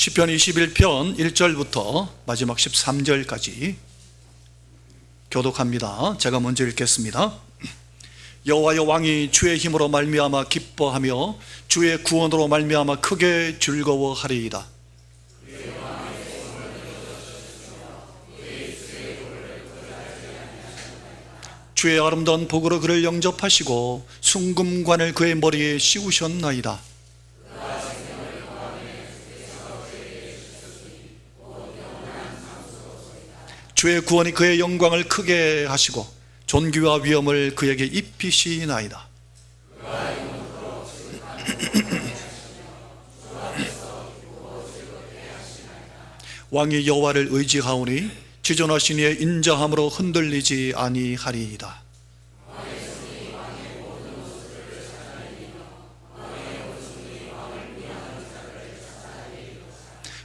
시편 21편 1절부터 마지막 13절까지 교독합니다. 제가 먼저 읽겠습니다. 여호와여, 왕이 주의 힘으로 말미암아 기뻐하며 주의 구원으로 말미암아 크게 즐거워하리이다. 주의 아름다운 복으로 그를 영접하시고 순금관을 그의 머리에 씌우셨나이다. 주의 구원이 그의 영광을 크게 하시고 존귀와 위엄을 그에게 입히시나이다. 왕이 여호와를 의지하오니 지존하신 이의 인자함으로 흔들리지 아니하리이다.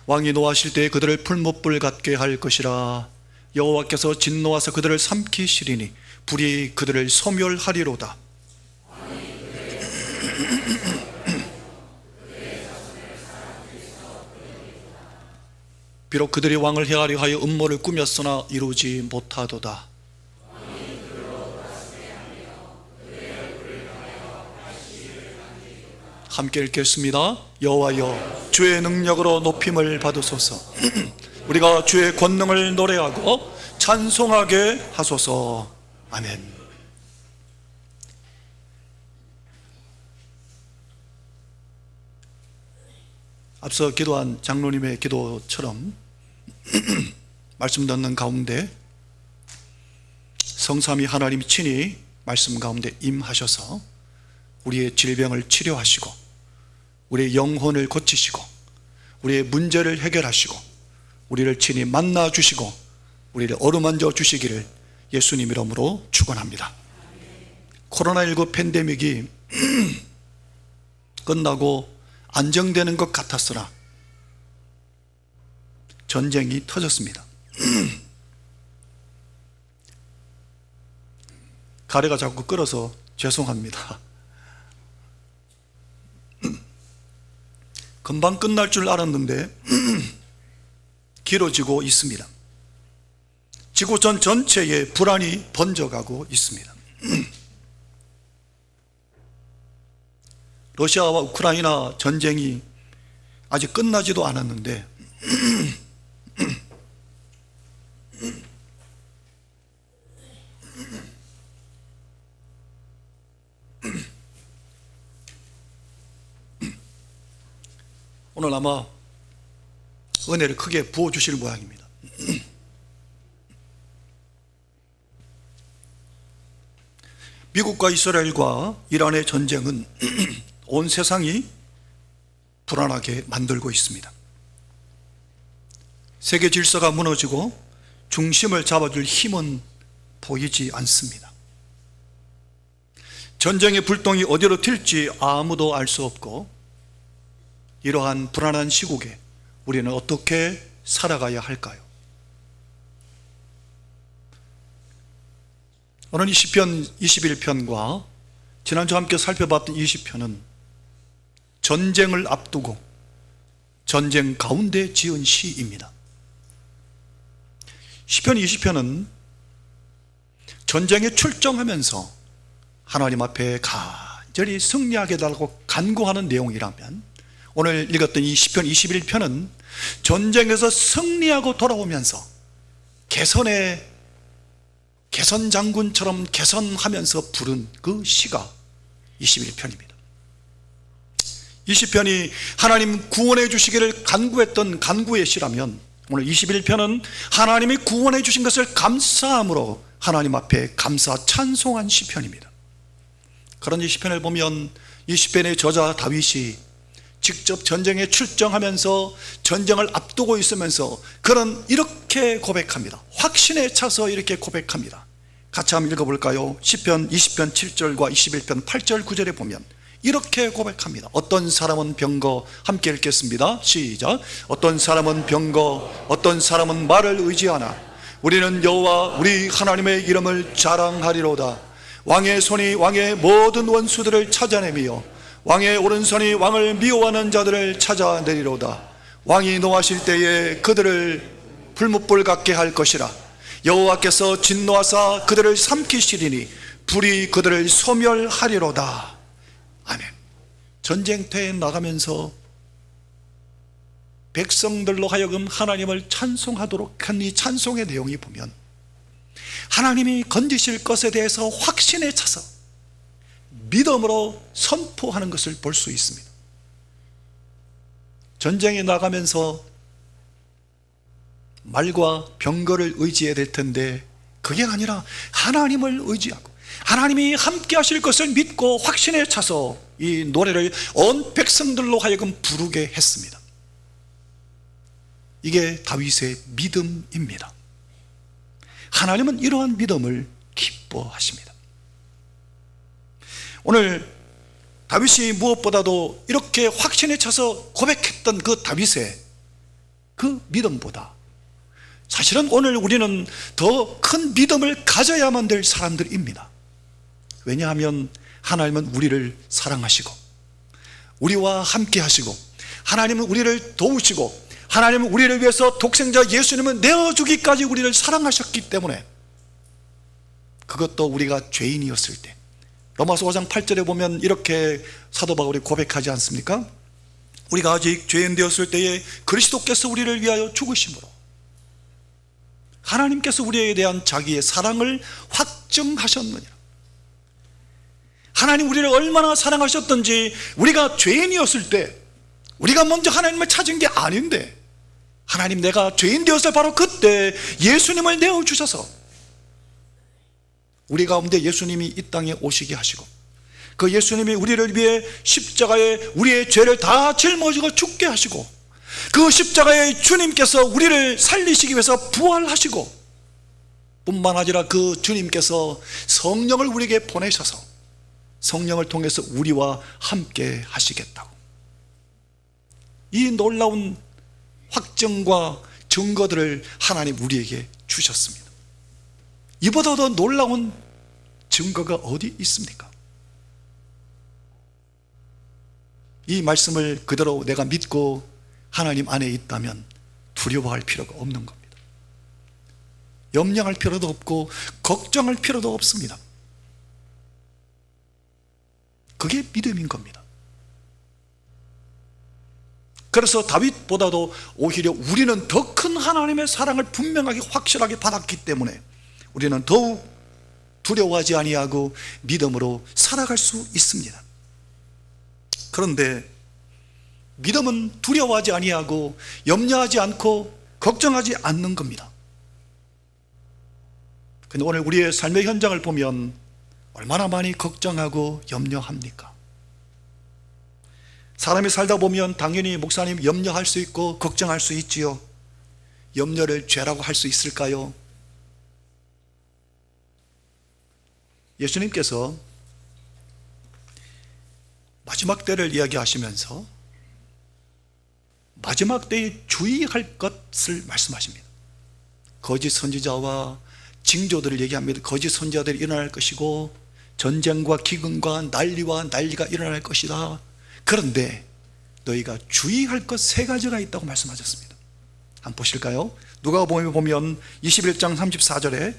왕이 노하실 때에 그들을 풀무불 같게 할 것이라. 여호와께서 진노하사 그들을 삼키시리니 불이 그들을 소멸하리로다. 비록 그들이 왕을 해하려 하여 음모를 꾸몄으나 이루지 못하도다. 함께 읽겠습니다. 여호와여, 주의 능력으로 높임을 받으소서. 우리가 주의 권능을 노래하고 찬송하게 하소서. 아멘. 앞서 기도한 장로님의 기도처럼 말씀 듣는 가운데 성삼위 하나님이 친히 말씀 가운데 임하셔서 우리의 질병을 치료하시고 우리의 영혼을 고치시고 우리의 문제를 해결하시고 우리를 친히 만나주시고 우리를 어루만져 주시기를 예수님 이름으로 축원합니다. 코로나19 팬데믹이 끝나고 안정되는 것 같았으나 전쟁이 터졌습니다. 가래가 자꾸 끓어서 죄송합니다. 금방 끝날 줄 알았는데 길어지고 있습니다. 지구촌 전체에 불안이 번져가고 있습니다. 러시아와 우크라이나 전쟁이 아직 끝나지도 않았는데 오늘 아마 은혜를 크게 부어주실 모양입니다. 미국과 이스라엘과 이란의 전쟁은 온 세상이 불안하게 만들고 있습니다. 세계 질서가 무너지고 중심을 잡아줄 힘은 보이지 않습니다. 전쟁의 불똥이 어디로 튈지 아무도 알 수 없고 이러한 불안한 시국에 우리는 어떻게 살아가야 할까요? 오늘 이 시편 21편과 지난주 함께 살펴봤던 20편은 전쟁을 앞두고 전쟁 가운데 지은 시입니다. 시편 20편은 전쟁에 출정하면서 하나님 앞에 간절히 승리하게 달라고 간구하는 내용이라면 오늘 읽었던 이 시편 21편은 전쟁에서 승리하고 돌아오면서 개선 장군처럼 개선하면서 부른 그 시가 21편입니다. 20편이 하나님 구원해 주시기를 간구했던 간구의 시라면 오늘 21편은 하나님이 구원해 주신 것을 감사함으로 하나님 앞에 감사 찬송한 시편입니다. 그런 이 시편을 보면 이 시편의 저자 다윗이 직접 전쟁에 출정하면서 전쟁을 앞두고 있으면서 그는 이렇게 고백합니다. 확신에 차서 이렇게 고백합니다. 같이 한번 읽어볼까요? 시편 20편 7절과 21편 8절 9절에 보면 이렇게 고백합니다. 어떤 사람은 병거, 함께 읽겠습니다. 시작. 어떤 사람은 병거, 어떤 사람은 말을 의지하나 우리는 여호와 우리 하나님의 이름을 자랑하리로다. 왕의 손이 왕의 모든 원수들을 찾아내며 왕의 오른손이 왕을 미워하는 자들을 찾아내리로다. 왕이 노하실 때에 그들을 불못불 같게 할 것이라. 여호와께서 진노하사 그들을 삼키시리니 불이 그들을 소멸하리로다. 아멘. 전쟁터에 나가면서 백성들로 하여금 하나님을 찬송하도록 한 이 찬송의 내용이 보면 하나님이 건지실 것에 대해서 확신에 차서 믿음으로 선포하는 것을 볼 수 있습니다. 전쟁에 나가면서 말과 병거를 의지해야 될 텐데 그게 아니라 하나님을 의지하고 하나님이 함께 하실 것을 믿고 확신에 차서 이 노래를 온 백성들로 하여금 부르게 했습니다. 이게 다윗의 믿음입니다. 하나님은 이러한 믿음을 기뻐하십니다. 오늘 다윗이 무엇보다도 이렇게 확신에 차서 고백했던 그 다윗의 그 믿음보다 사실은 오늘 우리는 더 큰 믿음을 가져야만 될 사람들입니다. 왜냐하면 하나님은 우리를 사랑하시고 우리와 함께 하시고 하나님은 우리를 도우시고 하나님은 우리를 위해서 독생자 예수님을 내어주기까지 우리를 사랑하셨기 때문에, 그것도 우리가 죄인이었을 때 로마서 5장 8절에 보면 이렇게 사도 바울이 고백하지 않습니까? 우리가 아직 죄인 되었을 때에 그리스도께서 우리를 위하여 죽으심으로 하나님께서 우리에 대한 자기의 사랑을 확증하셨느니라. 하나님 우리를 얼마나 사랑하셨던지, 우리가 죄인이었을 때 우리가 먼저 하나님을 찾은 게 아닌데 하나님, 내가 죄인 되었을 바로 그때 예수님을 내어주셔서 우리 가운데 예수님이 이 땅에 오시게 하시고 그 예수님이 우리를 위해 십자가에 우리의 죄를 다 짊어지고 죽게 하시고 그 십자가의 주님께서 우리를 살리시기 위해서 부활하시고 뿐만 아니라 그 주님께서 성령을 우리에게 보내셔서 성령을 통해서 우리와 함께 하시겠다고, 이 놀라운 확증과 증거들을 하나님 우리에게 주셨습니다. 이보다 더 놀라운 증거가 어디 있습니까? 이 말씀을 그대로 내가 믿고 하나님 안에 있다면 두려워할 필요가 없는 겁니다. 염려할 필요도 없고 걱정할 필요도 없습니다. 그게 믿음인 겁니다. 그래서 다윗보다도 오히려 우리는 더 큰 하나님의 사랑을 분명하게 확실하게 받았기 때문에 우리는 더욱 두려워하지 아니하고 믿음으로 살아갈 수 있습니다. 그런데 믿음은 두려워하지 아니하고 염려하지 않고 걱정하지 않는 겁니다. 근데 오늘 우리의 삶의 현장을 보면 얼마나 많이 걱정하고 염려합니까? 사람이 살다 보면 당연히 목사님 염려할 수 있고 걱정할 수 있지요. 염려를 죄라고 할 수 있을까요? 예수님께서 마지막 때를 이야기하시면서 마지막 때에 주의할 것을 말씀하십니다. 거짓 선지자와 징조들을 얘기합니다. 거짓 선지자들이 일어날 것이고 전쟁과 기근과 난리와 난리가 일어날 것이다. 그런데 너희가 주의할 것 세 가지가 있다고 말씀하셨습니다. 한번 보실까요? 누가복음에 보면 21장 34절에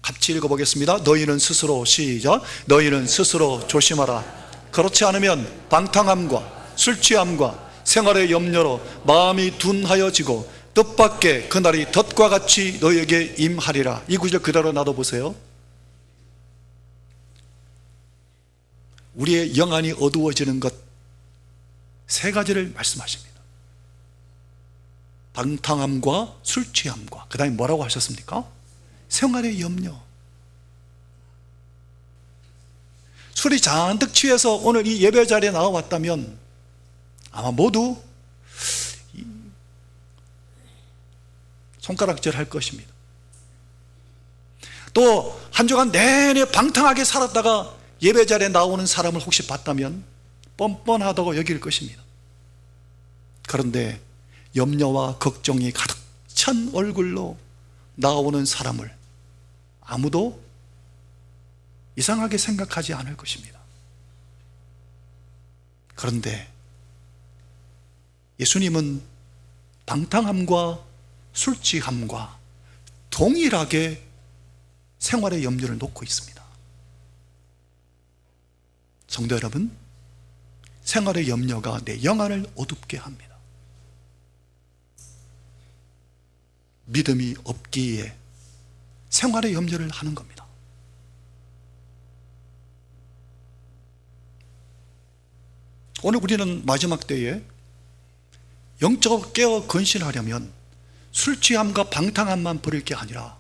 같이 읽어보겠습니다. 너희는 스스로, 시작, 너희는 스스로 조심하라. 그렇지 않으면 방탕함과 술취함과 생활의 염려로 마음이 둔하여지고 뜻밖의 그날이 덫과 같이 너희에게 임하리라. 이 구절 그대로 놔둬보세요. 우리의 영안이 어두워지는 것 세 가지를 말씀하십니다. 방탕함과 술취함과, 그 다음에 뭐라고 하셨습니까? 생활의 염려. 술이 잔뜩 취해서 오늘 이 예배 자리에 나와왔다면 아마 모두 손가락질 할 것입니다. 또 한 주간 내내 방탕하게 살았다가 예배 자리에 나오는 사람을 혹시 봤다면 뻔뻔하다고 여길 것입니다. 그런데 염려와 걱정이 가득 찬 얼굴로 나오는 사람을 아무도 이상하게 생각하지 않을 것입니다. 그런데 예수님은 방탕함과 술 취함과 동일하게 생활의 염려를 놓고 있습니다. 성도 여러분, 생활의 염려가 내 영안을 어둡게 합니다. 믿음이 없기에 생활의 염려를 하는 겁니다. 오늘 우리는 마지막 때에 영적으로 깨어 건실하려면 술 취함과 방탕함만 버릴 게 아니라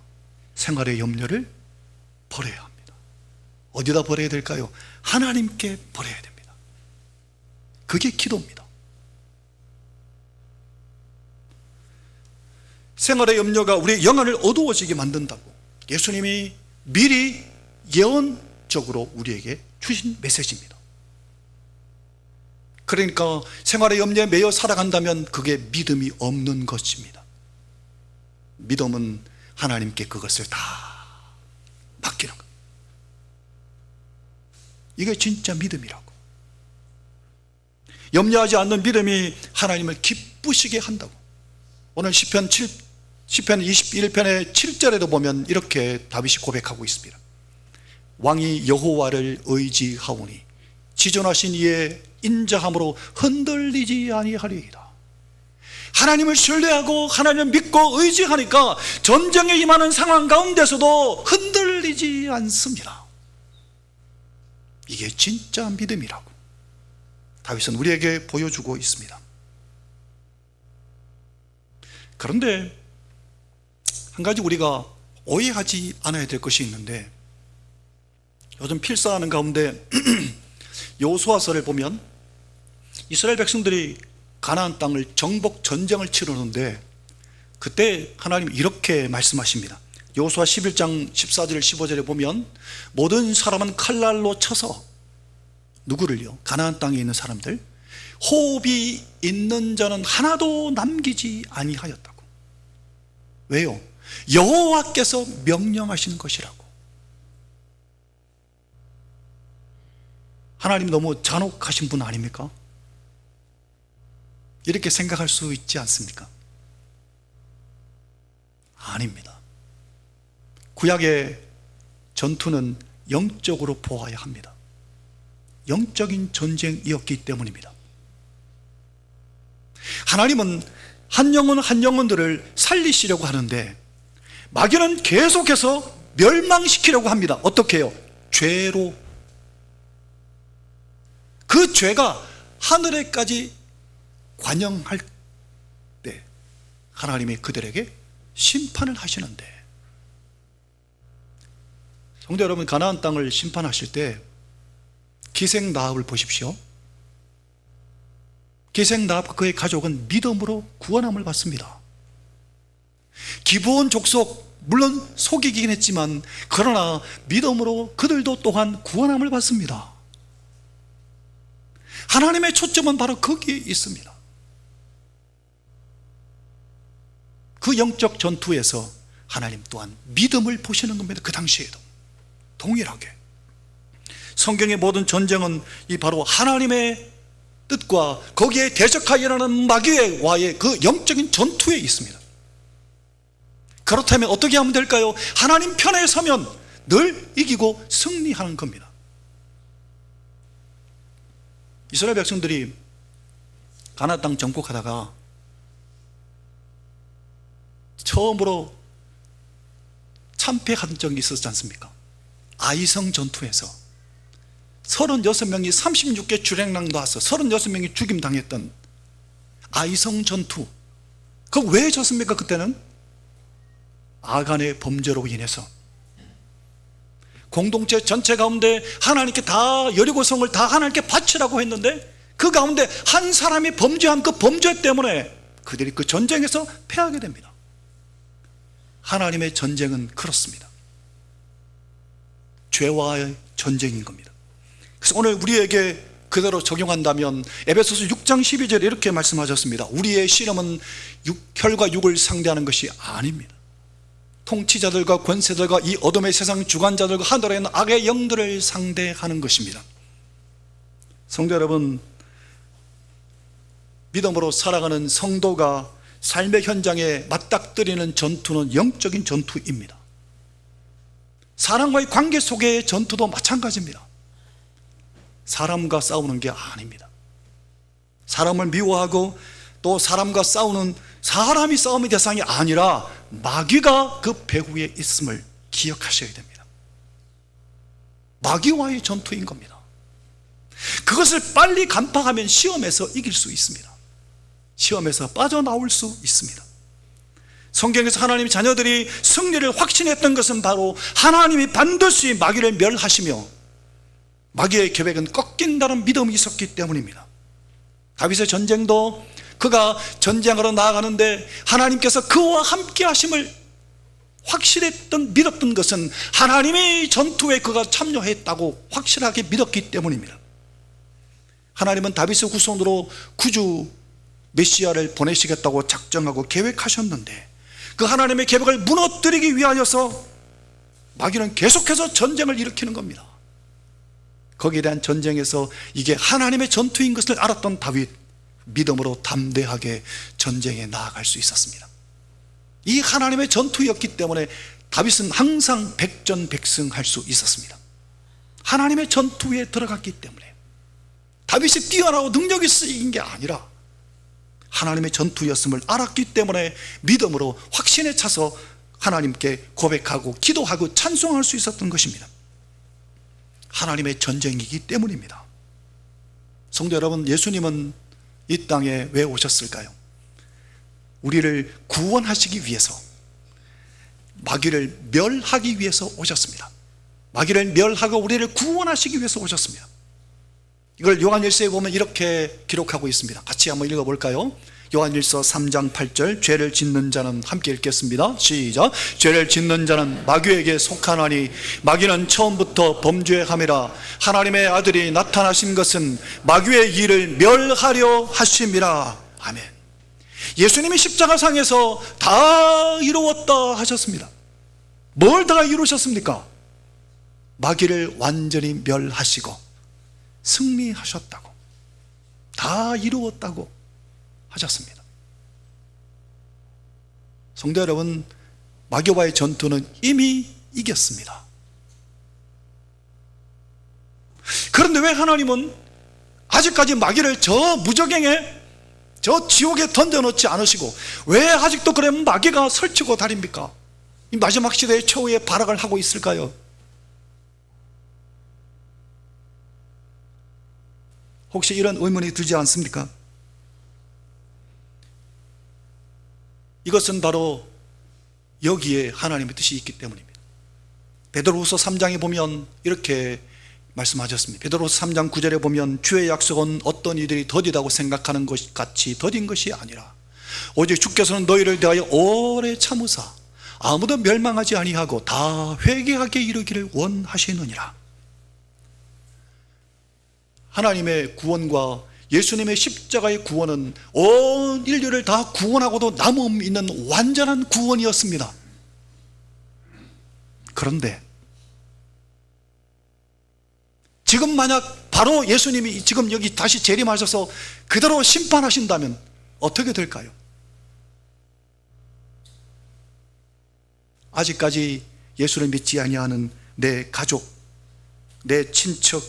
생활의 염려를 버려야 합니다. 어디다 버려야 될까요? 하나님께 버려야 됩니다. 그게 기도입니다. 생활의 염려가 우리의 영안을 어두워지게 만든다고 예수님이 미리 예언적으로 우리에게 주신 메시지입니다. 그러니까 생활의 염려에 매여 살아간다면 그게 믿음이 없는 것입니다. 믿음은 하나님께 그것을 다 맡기는 것. 이게 진짜 믿음이라고. 염려하지 않는 믿음이 하나님을 기쁘시게 한다고. 오늘 시편 21편의 7절에도 보면 이렇게 다윗이 고백하고 있습니다. 왕이 여호와를 의지하오니 지존하신 이의 인자함으로 흔들리지 아니하리이다. 하나님을 신뢰하고 하나님을 믿고 의지하니까 전쟁에 임하는 상황 가운데서도 흔들리지 않습니다. 이게 진짜 믿음이라고 다윗은 우리에게 보여주고 있습니다. 그런데 한 가지 우리가 오해하지 않아야 될 것이 있는데, 요즘 필사하는 가운데 여호수아서를 보면 이스라엘 백성들이 가나안 땅을 정복 전쟁을 치르는데 그때 하나님 이렇게 말씀하십니다. 여호수아 11장 14절 15절에 보면 모든 사람은 칼날로 쳐서 누구를요? 가나안 땅에 있는 사람들, 호흡이 있는 자는 하나도 남기지 아니하였다고. 왜요? 여호와께서 명령하신 것이라고. 하나님 너무 잔혹하신 분 아닙니까? 이렇게 생각할 수 있지 않습니까? 아닙니다. 구약의 전투는 영적으로 보아야 합니다. 영적인 전쟁이었기 때문입니다. 하나님은 한 영혼 한 영혼들을 살리시려고 하는데 마귀는 계속해서 멸망시키려고 합니다. 어떻게 해요? 죄로. 그 죄가 하늘에까지 관영할 때 하나님이 그들에게 심판을 하시는데, 성도 여러분, 가나안 땅을 심판하실 때 기생 라합을 보십시오. 기생 라합과 그의 가족은 믿음으로 구원함을 받습니다. 기브온 족속, 물론 속이긴 했지만 그러나 믿음으로 그들도 또한 구원함을 받습니다. 하나님의 초점은 바로 거기에 있습니다. 그 영적 전투에서 하나님 또한 믿음을 보시는 겁니다. 그 당시에도 동일하게 성경의 모든 전쟁은 이 바로 하나님의 뜻과 거기에 대적하여 일어나는 마귀와의 그 영적인 전투에 있습니다. 그렇다면 어떻게 하면 될까요? 하나님 편에 서면 늘 이기고 승리하는 겁니다. 이스라엘 백성들이 가나안 땅 정복하다가 처음으로 참패한 적이 있었지 않습니까? 아이성 전투에서 36명이 36개 주랭랑 나와서 36명이 죽임당했던 아이성 전투. 그거 왜 졌습니까? 그때는 아간의 범죄로 인해서 공동체 전체 가운데 하나님께 다 여리고성을 다 하나님께 바치라고 했는데 그 가운데 한 사람이 범죄한 그 범죄 때문에 그들이 그 전쟁에서 패하게 됩니다. 하나님의 전쟁은 그렇습니다. 죄와의 전쟁인 겁니다. 그래서 오늘 우리에게 그대로 적용한다면 에베소서 6장 12절에 이렇게 말씀하셨습니다. 우리의 씨름은 혈과 육을 상대하는 것이 아닙니다. 통치자들과 권세들과 이 어둠의 세상 주관자들과 하늘에 있는 악의 영들을 상대하는 것입니다. 성도 여러분, 믿음으로 살아가는 성도가 삶의 현장에 맞닥뜨리는 전투는 영적인 전투입니다. 사람과의 관계 속의 전투도 마찬가지입니다. 사람과 싸우는 게 아닙니다. 사람을 미워하고 또 사람과 싸우는, 사람이 싸움의 대상이 아니라 마귀가 그 배후에 있음을 기억하셔야 됩니다. 마귀와의 전투인 겁니다. 그것을 빨리 간파하면 시험에서 이길 수 있습니다. 시험에서 빠져나올 수 있습니다. 성경에서 하나님의 자녀들이 승리를 확신했던 것은 바로 하나님이 반드시 마귀를 멸하시며 마귀의 계획은 꺾인다는 믿음이 있었기 때문입니다. 다윗의 전쟁도 그가 전쟁하러 나아가는데 하나님께서 그와 함께 하심을 확실했던, 믿었던 것은 하나님의 전투에 그가 참여했다고 확실하게 믿었기 때문입니다. 하나님은 다윗의 후손으로 구주 메시아를 보내시겠다고 작정하고 계획하셨는데 그 하나님의 계획을 무너뜨리기 위하여서 마귀는 계속해서 전쟁을 일으키는 겁니다. 거기에 대한 전쟁에서 이게 하나님의 전투인 것을 알았던 다윗, 믿음으로 담대하게 전쟁에 나아갈 수 있었습니다. 이 하나님의 전투였기 때문에 다윗은 항상 백전백승할 수 있었습니다. 하나님의 전투에 들어갔기 때문에. 다윗이 뛰어나고 능력이 쓰인 게 아니라 하나님의 전투였음을 알았기 때문에 믿음으로 확신에 차서 하나님께 고백하고 기도하고 찬송할 수 있었던 것입니다. 하나님의 전쟁이기 때문입니다. 성도 여러분, 예수님은 이 땅에 왜 오셨을까요? 우리를 구원하시기 위해서, 마귀를 멸하기 위해서 오셨습니다. 마귀를 멸하고 우리를 구원하시기 위해서 오셨습니다. 이걸 요한일서에 보면 이렇게 기록하고 있습니다. 같이 한번 읽어볼까요? 요한일서 3장 8절, 죄를 짓는 자는, 함께 읽겠습니다. 시작. 죄를 짓는 자는 마귀에게 속하나니 마귀는 처음부터 범죄함이라. 하나님의 아들이 나타나신 것은 마귀의 일을 멸하려 하심이라. 아멘. 예수님이 십자가상에서 다 이루었다 하셨습니다. 뭘 다 이루셨습니까? 마귀를 완전히 멸하시고 승리하셨다고, 다 이루었다고 하셨습니다. 성도 여러분, 마귀와의 전투는 이미 이겼습니다. 그런데 왜 하나님은 아직까지 마귀를 저 무저갱에, 저 지옥에 던져놓지 않으시고 왜 아직도 그러면 마귀가 설치고 다닙니까? 이 마지막 시대의 최후의 발악을 하고 있을까요? 혹시 이런 의문이 들지 않습니까? 이것은 바로 여기에 하나님의 뜻이 있기 때문입니다. 베드로후서 3장에 보면 이렇게 말씀하셨습니다. 베드로후서 3장 9절에 보면 주의 약속은 어떤 이들이 더디다고 생각하는 것 같이 더딘 것이 아니라 오직 주께서는 너희를 대하여 오래 참으사 아무도 멸망하지 아니하고 다 회개하게 이르기를 원하시느니라. 하나님의 구원과 예수님의 십자가의 구원은 온 인류를 다 구원하고도 남음 있는 완전한 구원이었습니다. 그런데 지금 만약 바로 예수님이 지금 여기 다시 재림하셔서 그대로 심판하신다면 어떻게 될까요? 아직까지 예수를 믿지 아니하는 내 가족, 내 친척,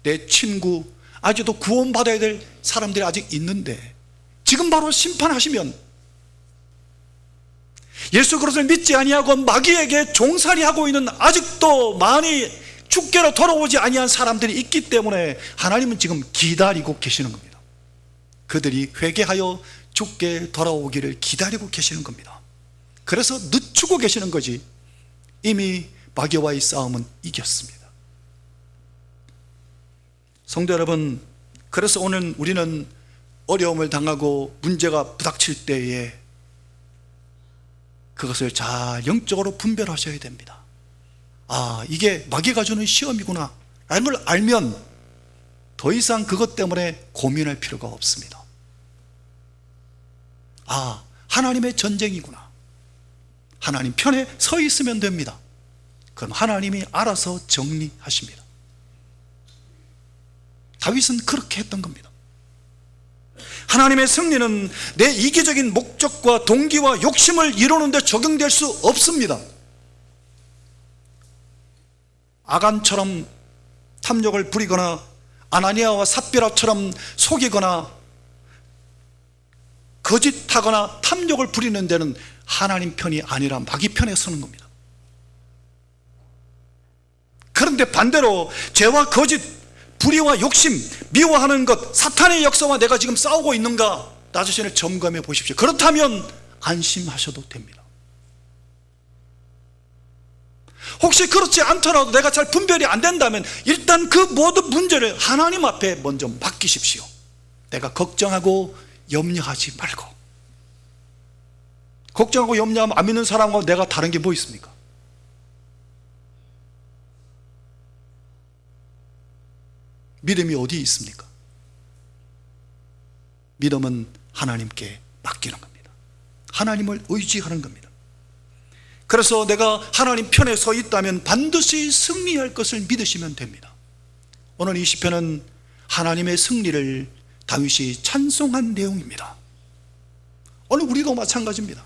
내 친구, 아직도 구원받아야 될 사람들이 아직 있는데 지금 바로 심판하시면 예수 그리스도를 믿지 아니하고 마귀에게 종살이하고 있는 아직도 많이 주께로 돌아오지 아니한 사람들이 있기 때문에 하나님은 지금 기다리고 계시는 겁니다. 그들이 회개하여 주께 돌아오기를 기다리고 계시는 겁니다. 그래서 늦추고 계시는 거지 이미 마귀와의 싸움은 이겼습니다. 성도 여러분, 그래서 오늘 우리는 어려움을 당하고 문제가 부닥칠 때에 그것을 잘 영적으로 분별하셔야 됩니다. 아, 이게 마귀가 주는 시험이구나 라는 걸 알면 더 이상 그것 때문에 고민할 필요가 없습니다. 아, 하나님의 전쟁이구나, 하나님 편에 서 있으면 됩니다. 그럼 하나님이 알아서 정리하십니다. 다윗은 그렇게 했던 겁니다. 하나님의 승리는 내 이기적인 목적과 동기와 욕심을 이루는 데 적용될 수 없습니다. 아간처럼 탐욕을 부리거나 아나니아와 삽비라처럼 속이거나 거짓하거나 탐욕을 부리는 데는 하나님 편이 아니라 마귀 편에 서는 겁니다. 그런데 반대로 죄와 거짓, 불의와 욕심, 미워하는 것, 사탄의 역사와 내가 지금 싸우고 있는가, 나 자신을 점검해 보십시오. 그렇다면 안심하셔도 됩니다. 혹시 그렇지 않더라도 내가 잘 분별이 안 된다면 일단 그 모든 문제를 하나님 앞에 먼저 맡기십시오. 내가 걱정하고 염려하지 말고. 걱정하고 염려하면 안 믿는 사람과 내가 다른 게 뭐 있습니까? 믿음이 어디 있습니까? 믿음은 하나님께 맡기는 겁니다. 하나님을 의지하는 겁니다. 그래서 내가 하나님 편에 서 있다면 반드시 승리할 것을 믿으시면 됩니다. 오늘 이 시편은 하나님의 승리를 다윗이 찬송한 내용입니다. 오늘 우리도 마찬가지입니다.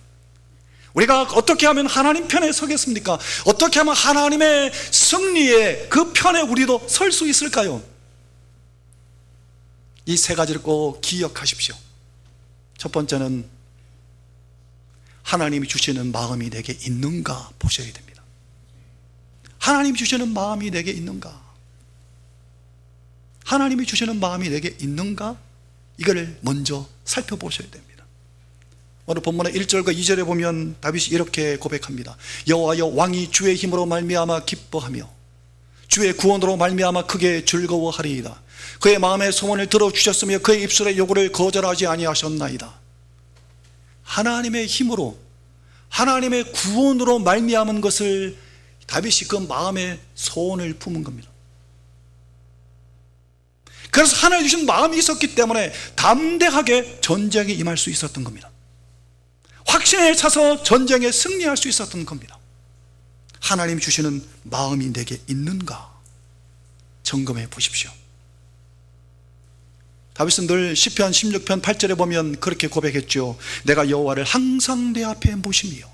우리가 어떻게 하면 하나님 편에 서겠습니까? 어떻게 하면 하나님의 승리의 그 편에 우리도 설 수 있을까요? 이 세 가지를 꼭 기억하십시오. 첫 번째는 하나님이 주시는 마음이 내게 있는가 보셔야 됩니다. 하나님이 주시는 마음이 내게 있는가? 하나님이 주시는 마음이 내게 있는가? 이거를 먼저 살펴보셔야 됩니다. 오늘 본문의 1절과 2절에 보면 다윗이 이렇게 고백합니다. 여호와여, 왕이 주의 힘으로 말미암아 기뻐하며 주의 구원으로 말미암아 크게 즐거워하리이다. 그의 마음의 소원을 들어주셨으며 그의 입술의 요구를 거절하지 아니하셨나이다. 하나님의 힘으로, 하나님의 구원으로 말미암은 것을 다윗이 그 마음의 소원을 품은 겁니다. 그래서 하나님 주신 마음이 있었기 때문에 담대하게 전쟁에 임할 수 있었던 겁니다. 확신에 차서 전쟁에 승리할 수 있었던 겁니다. 하나님 주시는 마음이 내게 있는가 점검해 보십시오. 다윗은 늘 시편 16편 8절에 보면 그렇게 고백했죠. 내가 여호와를 항상 내 앞에 모시며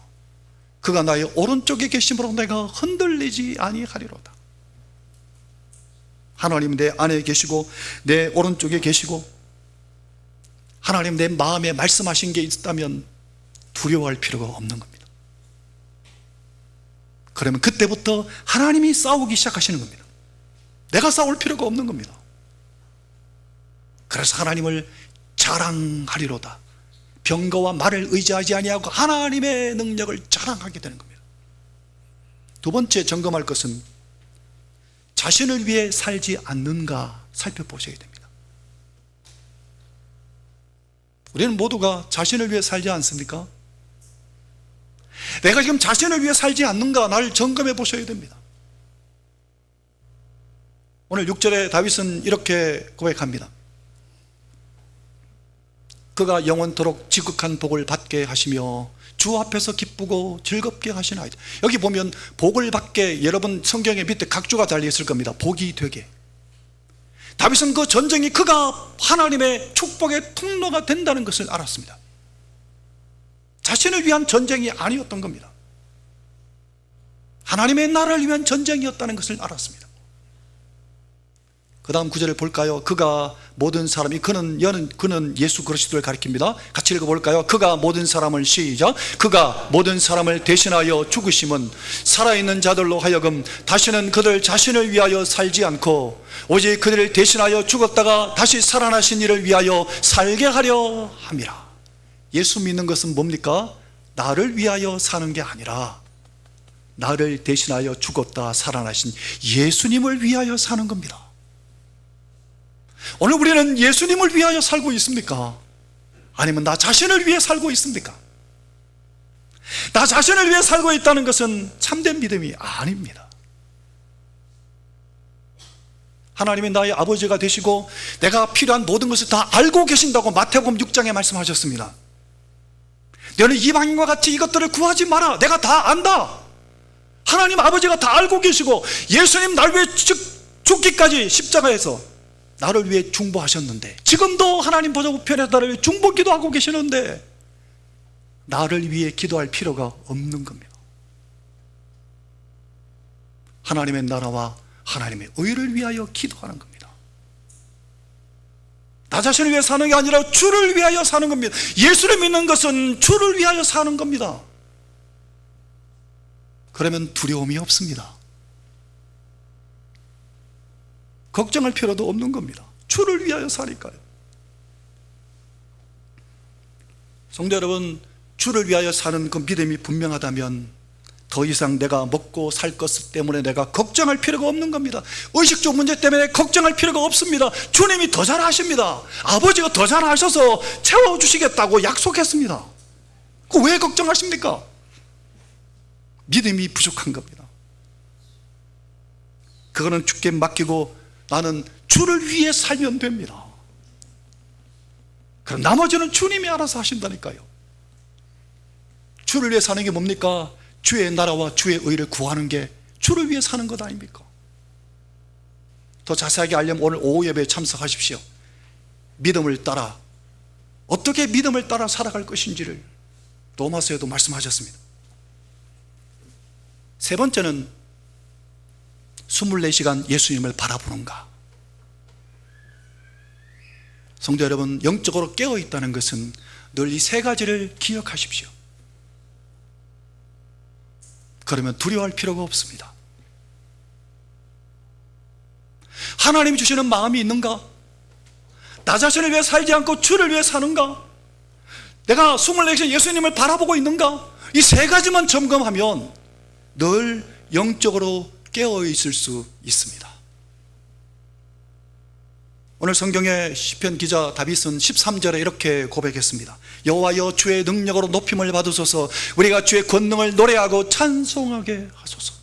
그가 나의 오른쪽에 계심으로 내가 흔들리지 아니하리로다. 하나님 내 안에 계시고 내 오른쪽에 계시고 하나님 내 마음에 말씀하신 게 있다면 두려워할 필요가 없는 겁니다. 그러면 그때부터 하나님이 싸우기 시작하시는 겁니다. 내가 싸울 필요가 없는 겁니다. 그래서 하나님을 자랑하리로다. 병거와 말을 의지하지 아니하고 하나님의 능력을 자랑하게 되는 겁니다. 두 번째 점검할 것은 자신을 위해 살지 않는가 살펴보셔야 됩니다. 우리는 모두가 자신을 위해 살지 않습니까? 내가 지금 자신을 위해 살지 않는가 나를 점검해 보셔야 됩니다. 오늘 6절에 다윗은 이렇게 고백합니다. 그가 영원토록 지극한 복을 받게 하시며 주 앞에서 기쁘고 즐겁게 하시나이다. 여기 보면 복을 받게, 여러분 성경의 밑에 각주가 달려있을 겁니다. 복이 되게. 다윗은 그 전쟁이 그가 하나님의 축복의 통로가 된다는 것을 알았습니다. 자신을 위한 전쟁이 아니었던 겁니다. 하나님의 나라를 위한 전쟁이었다는 것을 알았습니다. 그 다음 구절을 볼까요? 그가 모든 사람이, 그는 예수 그리스도를 가리킵니다. 같이 읽어볼까요? 그가 모든 사람을, 시작, 그가 모든 사람을 대신하여 죽으심은 살아있는 자들로 하여금 다시는 그들 자신을 위하여 살지 않고 오직 그들을 대신하여 죽었다가 다시 살아나신 이를 위하여 살게 하려 함이라. 예수 믿는 것은 뭡니까? 나를 위하여 사는 게 아니라 나를 대신하여 죽었다 살아나신 예수님을 위하여 사는 겁니다. 오늘 우리는 예수님을 위하여 살고 있습니까? 아니면 나 자신을 위해 살고 있습니까? 나 자신을 위해 살고 있다는 것은 참된 믿음이 아닙니다. 하나님이 나의 아버지가 되시고 내가 필요한 모든 것을 다 알고 계신다고 마태복음 6장에 말씀하셨습니다. 너는 이방인과 같이 이것들을 구하지 마라. 내가 다 안다. 하나님 아버지가 다 알고 계시고 예수님 날 위해 죽기까지 십자가에서 나를 위해 중보하셨는데, 지금도 하나님 보좌 우편에서 나를 위해 중보 기도하고 계시는데 나를 위해 기도할 필요가 없는 겁니다. 하나님의 나라와 하나님의 의를 위하여 기도하는 겁니다. 나 자신을 위해 사는 게 아니라 주를 위하여 사는 겁니다. 예수를 믿는 것은 주를 위하여 사는 겁니다. 그러면 두려움이 없습니다. 걱정할 필요도 없는 겁니다. 주를 위하여 사니까요. 성도 여러분, 주를 위하여 사는 그 믿음이 분명하다면 더 이상 내가 먹고 살 것 때문에 내가 걱정할 필요가 없는 겁니다. 의식주 문제 때문에 걱정할 필요가 없습니다. 주님이 더 잘 아십니다. 아버지가 더 잘 아셔서 채워주시겠다고 약속했습니다. 그 왜 걱정하십니까? 믿음이 부족한 겁니다. 그거는 주께 맡기고 나는 주를 위해 살면 됩니다. 그럼 나머지는 주님이 알아서 하신다니까요. 주를 위해 사는 게 뭡니까? 주의 나라와 주의 의를 구하는 게 주를 위해 사는 것 아닙니까? 더 자세하게 알려면 오늘 오후 예배에 참석하십시오. 믿음을 따라, 어떻게 믿음을 따라 살아갈 것인지를 로마서에도 말씀하셨습니다. 세 번째는 24시간 예수님을 바라보는가. 성도 여러분, 영적으로 깨어있다는 것은 늘 이 세 가지를 기억하십시오. 그러면 두려워할 필요가 없습니다. 하나님이 주시는 마음이 있는가? 나 자신을 위해 살지 않고 주를 위해 사는가? 내가 24시간 예수님을 바라보고 있는가? 이 세 가지만 점검하면 늘 영적으로 깨어있을 수 있습니다. 오늘 성경의 시편 기자 다윗은 13절에 이렇게 고백했습니다. 여호와여, 주의 능력으로 높임을 받으소서. 우리가 주의 권능을 노래하고 찬송하게 하소서.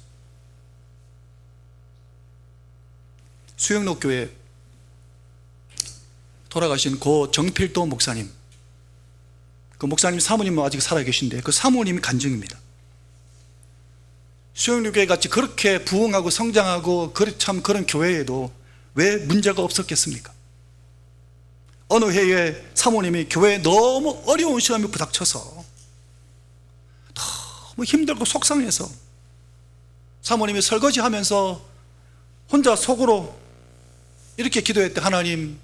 수영록교회 돌아가신 고 정필도 목사님, 그 목사님 사모님은 아직 살아계신데 그 사모님이 간증입니다. 수영록교회 같이 그렇게 부흥하고 성장하고 참 그런 교회에도 왜 문제가 없었겠습니까? 어느 해에 사모님이 교회에 너무 어려운 시험이 부닥쳐서 너무 힘들고 속상해서 사모님이 설거지하면서 혼자 속으로 이렇게 기도했대. 하나님,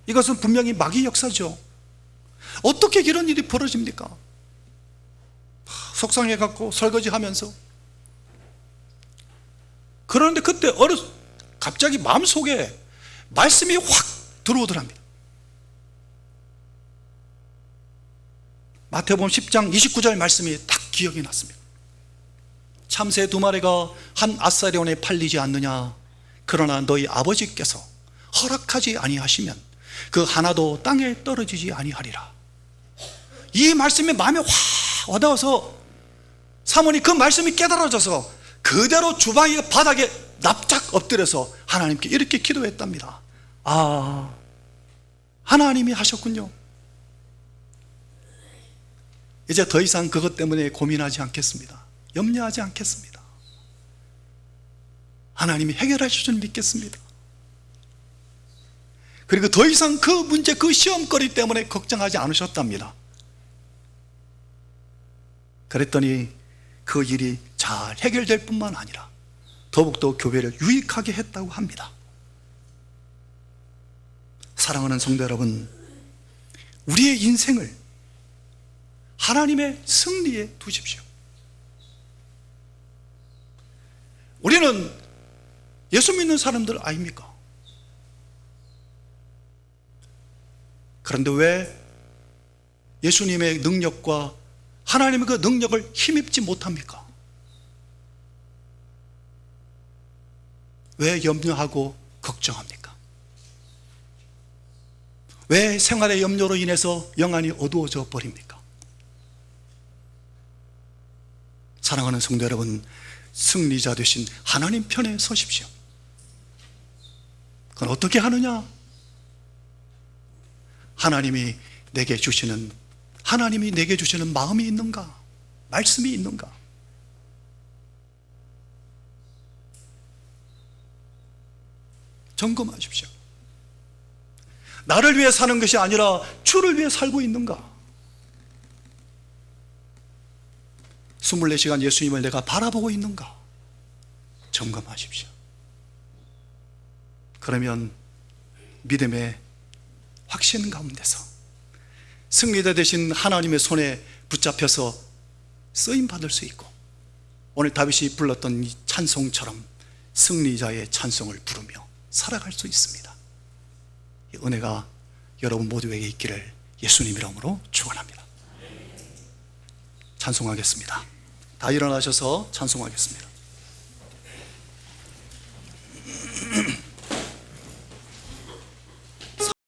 이것은 분명히 마귀 역사죠. 어떻게 이런 일이 벌어집니까? 속상해갖고 설거지하면서. 그런데 그때 갑자기 마음속에 말씀이 확 들어오더랍니다. 마태복음 10장 29절 말씀이 딱 기억이 났습니다. 참새 2마리가 한 아사리온에 팔리지 않느냐? 그러나 너희 아버지께서 허락하지 아니하시면 그 하나도 땅에 떨어지지 아니하리라. 이 말씀이 마음에 확 와닿아서 사모님 그 말씀이 깨달아져서 그대로 주방의 바닥에 납작 엎드려서 하나님께 이렇게 기도했답니다. 아, 하나님이 하셨군요. 이제 더 이상 그것 때문에 고민하지 않겠습니다. 염려하지 않겠습니다. 하나님이 해결하실 줄 믿겠습니다. 그리고 더 이상 그 문제, 그 시험거리 때문에 걱정하지 않으셨답니다. 그랬더니 그 일이 잘 해결될 뿐만 아니라 더욱더 교회를 유익하게 했다고 합니다. 사랑하는 성도 여러분, 우리의 인생을 하나님의 승리에 두십시오. 우리는 예수 믿는 사람들 아닙니까? 그런데 왜 예수님의 능력과 하나님의 그 능력을 힘입지 못합니까? 왜 염려하고 걱정합니까? 왜 생활의 염려로 인해서 영안이 어두워져 버립니까? 사랑하는 성도 여러분, 승리자 되신 하나님 편에 서십시오. 그건 어떻게 하느냐? 하나님이 내게 주시는 마음이 있는가? 말씀이 있는가? 점검하십시오. 나를 위해 사는 것이 아니라 주를 위해 살고 있는가? 24시간 예수님을 내가 바라보고 있는가? 점검하십시오. 그러면 믿음의 확신 가운데서 승리자 되신 하나님의 손에 붙잡혀서 쓰임받을 수 있고, 오늘 다윗이 불렀던 이 찬송처럼 승리자의 찬송을 부르며 살아갈 수 있습니다. 이 은혜가 여러분 모두에게 있기를 예수님 이름으로 축원합니다. 찬송하겠습니다. 다 일어나셔서 찬송하겠습니다.